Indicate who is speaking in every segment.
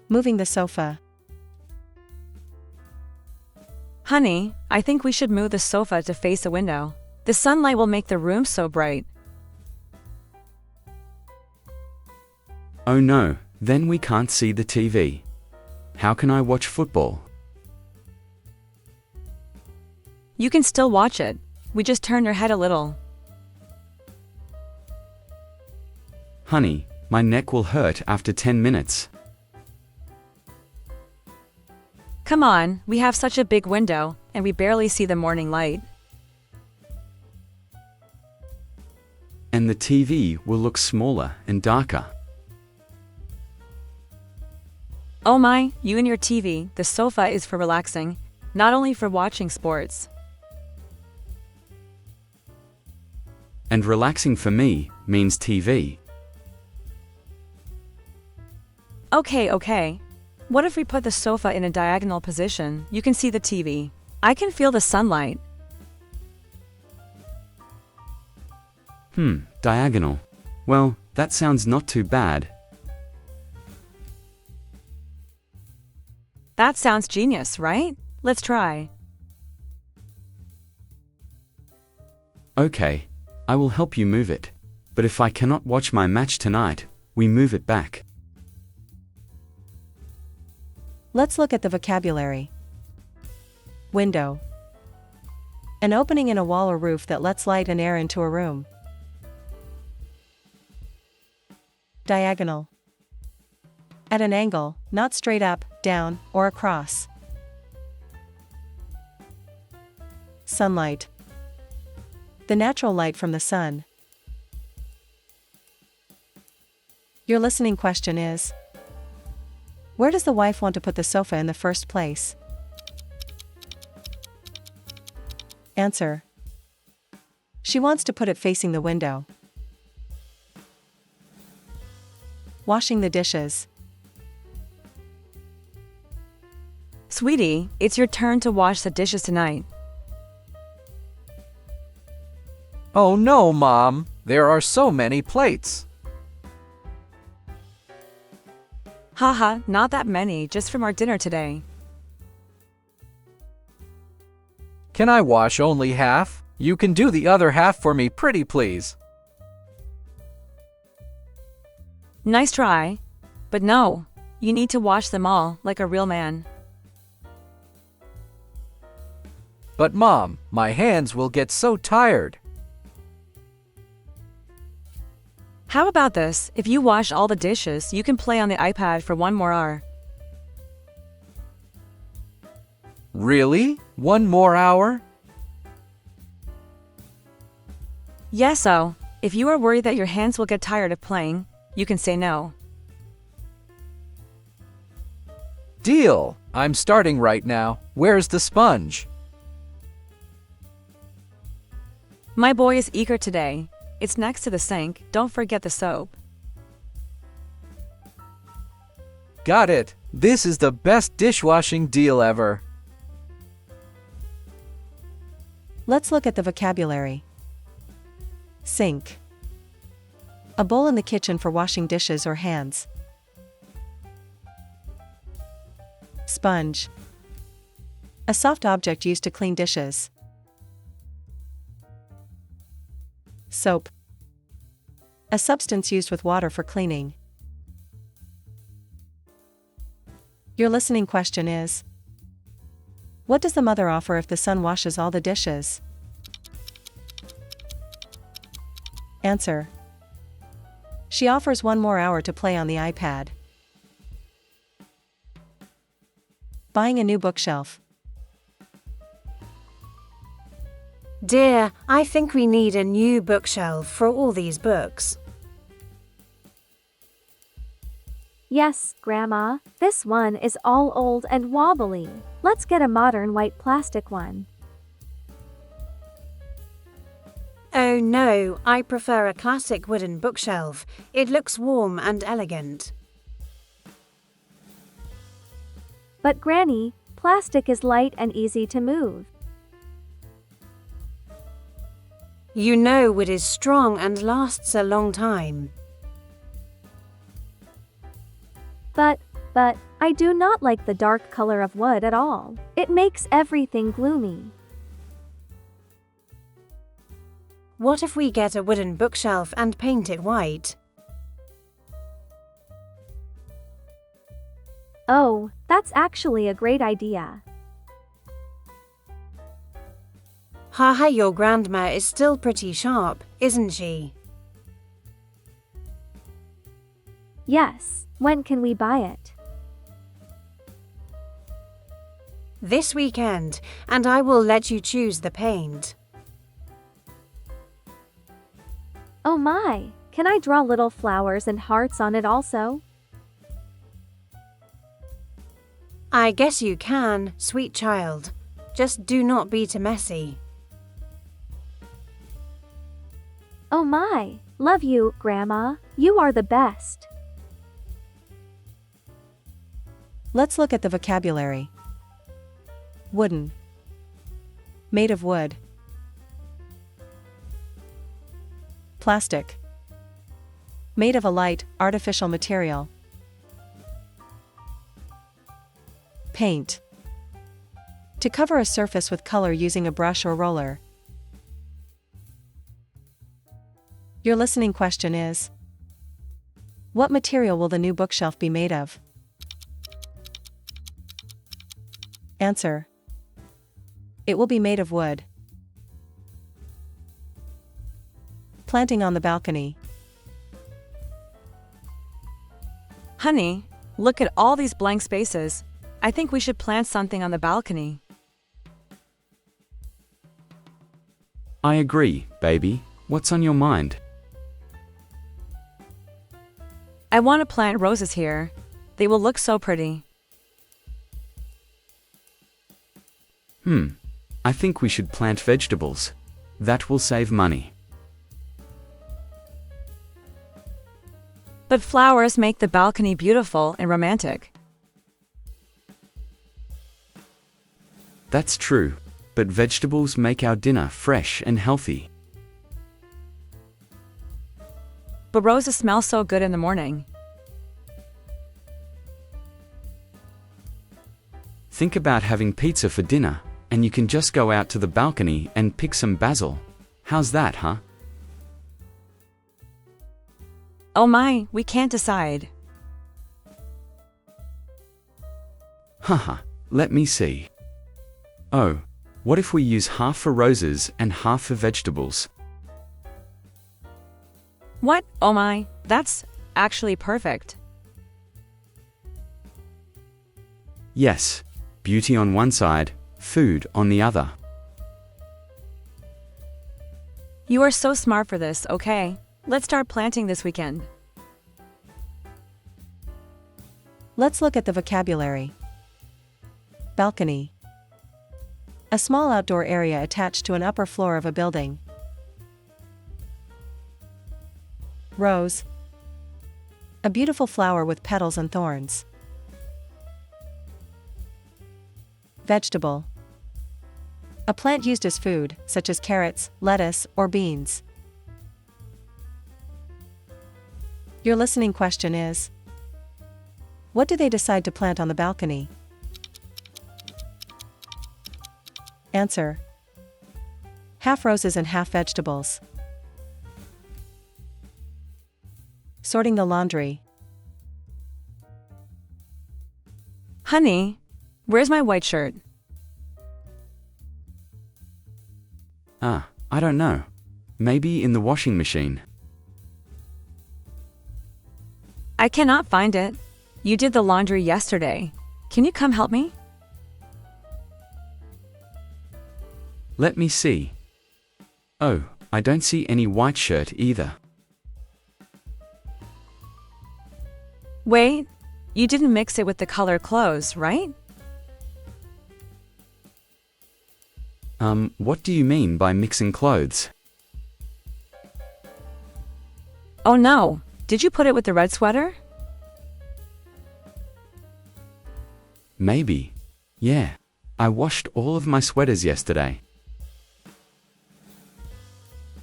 Speaker 1: Moving the sofa.
Speaker 2: Honey, I think we should move the sofa to face a window. The sunlight will make the room so bright.
Speaker 3: Oh no, then we can't see the TV. How can I watch football?
Speaker 2: You can still watch it. We just turn your head a little.
Speaker 3: Honey, my neck will hurt after 10 minutes.
Speaker 2: Come on, we have such a big window, and we barely see the morning light.
Speaker 3: And the TV will look smaller and darker.
Speaker 2: Oh my, you and your TV, the sofa is for relaxing, not only for watching sports.
Speaker 3: And relaxing for me means TV.
Speaker 2: Okay. What if we put the sofa in a diagonal position? You can see the TV. I can feel the sunlight.
Speaker 3: Diagonal. Well, that sounds not too bad.
Speaker 2: That sounds genius, right? Let's try.
Speaker 3: Okay, I will help you move it. But if I cannot watch my match tonight, we move it back.
Speaker 1: Let's look at the vocabulary. Window. An opening in a wall or roof that lets light and air into a room. Diagonal. At an angle, not straight up, down, or across. Sunlight. The natural light from the sun. Your listening question is: where does the wife want to put the sofa in the first place? Answer: she wants to put it facing the window. Washing the dishes.
Speaker 2: Sweetie, it's your turn to wash the dishes tonight.
Speaker 4: Oh no, Mom! There are so many plates.
Speaker 2: Haha, not that many, just from our dinner today.
Speaker 4: Can I wash only half? You can do the other half for me, pretty please.
Speaker 2: Nice try. But no, you need to wash them all, like a real man.
Speaker 4: But Mom, my hands will get so tired.
Speaker 2: How about this? If you wash all the dishes, you can play on the iPad for 1 more hour.
Speaker 4: Really? 1 more hour?
Speaker 2: Yes, so, if you are worried that your hands will get tired of playing, you can say no.
Speaker 4: Deal! I'm starting right now. Where's the sponge?
Speaker 2: My boy is eager today. It's next to the sink, don't forget the soap.
Speaker 4: Got it! This is the best dishwashing deal ever.
Speaker 1: Let's look at the vocabulary. Sink. A bowl in the kitchen for washing dishes or hands. Sponge. A soft object used to clean dishes. Soap. A substance used with water for cleaning. Your listening question is: what does the mother offer if the son washes all the dishes? Answer: she offers 1 more hour to play on the iPad. Buying a new bookshelf.
Speaker 5: Dear, I think we need a new bookshelf for all these books.
Speaker 6: Yes, Grandma. This one is all old and wobbly. Let's get a modern white plastic one.
Speaker 5: Oh no, I prefer a classic wooden bookshelf. It looks warm and elegant.
Speaker 6: But Granny, plastic is light and easy to move.
Speaker 5: You know wood is strong and lasts a long time.
Speaker 6: But I do not like the dark color of wood at all. It makes everything gloomy.
Speaker 5: What if we get a wooden bookshelf and paint it white?
Speaker 6: Oh, that's actually a great idea.
Speaker 5: Haha, your grandma is still pretty sharp, isn't she?
Speaker 6: Yes, when can we buy it?
Speaker 5: This weekend, and I will let you choose the paint.
Speaker 6: Oh my, can I draw little flowers and hearts on it also?
Speaker 5: I guess you can, sweet child. Just do not be too messy.
Speaker 6: Oh my, love you, Grandma. You are the best.
Speaker 1: Let's look at the vocabulary. Wooden. Made of wood. Plastic. Made of a light, artificial material. Paint. To cover a surface with color using a brush or roller. Your listening question is: what material will the new bookshelf be made of? Answer: it will be made of wood. Planting on the balcony.
Speaker 2: Honey, look at all these blank spaces. I think we should plant something on the balcony.
Speaker 3: I agree, baby. What's on your mind?
Speaker 2: I want to plant roses here. They will look so pretty.
Speaker 3: I think we should plant vegetables. That will save money.
Speaker 2: But flowers make the balcony beautiful and romantic.
Speaker 3: That's true, but vegetables make our dinner fresh and healthy.
Speaker 2: But roses smell so good in the morning.
Speaker 3: Think about having pizza for dinner, and you can just go out to the balcony and pick some basil. How's that, huh?
Speaker 2: Oh my, we can't decide.
Speaker 3: Haha, let me see. Oh, what if we use half for roses and half for vegetables?
Speaker 2: What? Oh my, that's actually perfect.
Speaker 3: Yes, beauty on one side, food on the other.
Speaker 2: You are so smart for this, okay? Let's start planting this weekend.
Speaker 1: Let's look at the vocabulary. Balcony. A small outdoor area attached to an upper floor of a building. Rose. A beautiful flower with petals and thorns. Vegetable. A plant used as food, such as carrots, lettuce, or beans. Your listening question is: what do they decide to plant on the balcony? Answer: half roses and half vegetables. Sorting the laundry.
Speaker 2: Honey, where's my white shirt?
Speaker 3: I don't know. Maybe in the washing machine.
Speaker 2: I cannot find it. You did the laundry yesterday. Can you come help me?
Speaker 3: Let me see. Oh, I don't see any white shirt either.
Speaker 2: Wait, you didn't mix it with the color clothes, right?
Speaker 3: What do you mean by mixing clothes?
Speaker 2: Oh no, did you put it with the red sweater?
Speaker 3: Maybe. Yeah. I washed all of my sweaters yesterday.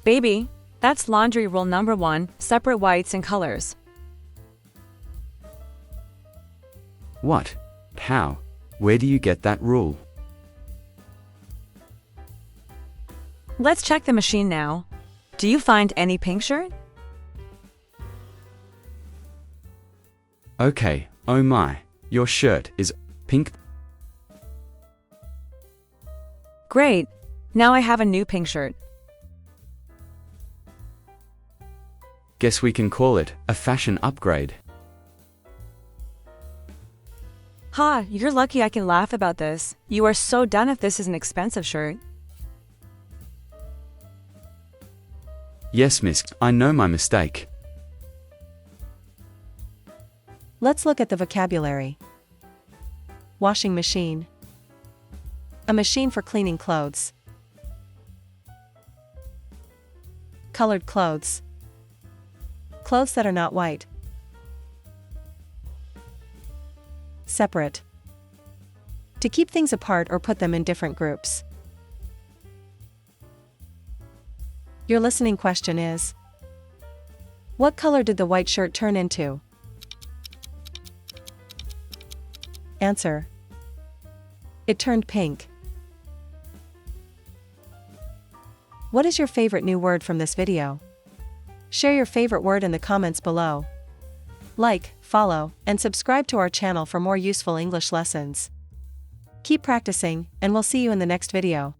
Speaker 2: Baby, that's laundry rule number 1, separate whites and colors.
Speaker 3: What? How? Where do you get that rule?
Speaker 2: Let's check the machine now. Do you find any pink shirt?
Speaker 3: Okay, oh my, your shirt is pink.
Speaker 2: Great. Now I have a new pink shirt.
Speaker 3: Guess we can call it a fashion upgrade.
Speaker 2: Ha, you're lucky I can laugh about this. You are so done if this is an expensive shirt.
Speaker 3: Yes, miss, I know my mistake.
Speaker 1: Let's look at the vocabulary. Washing machine. A machine for cleaning clothes. Colored clothes. Clothes that are not white. Separate. To keep things apart or put them in different groups. Your listening question is: what color did the white shirt turn into? Answer: it turned pink. What is your favorite new word from this video? Share your favorite word in the comments below. Like, follow, and subscribe to our channel for more useful English lessons. Keep practicing, and we'll see you in the next video.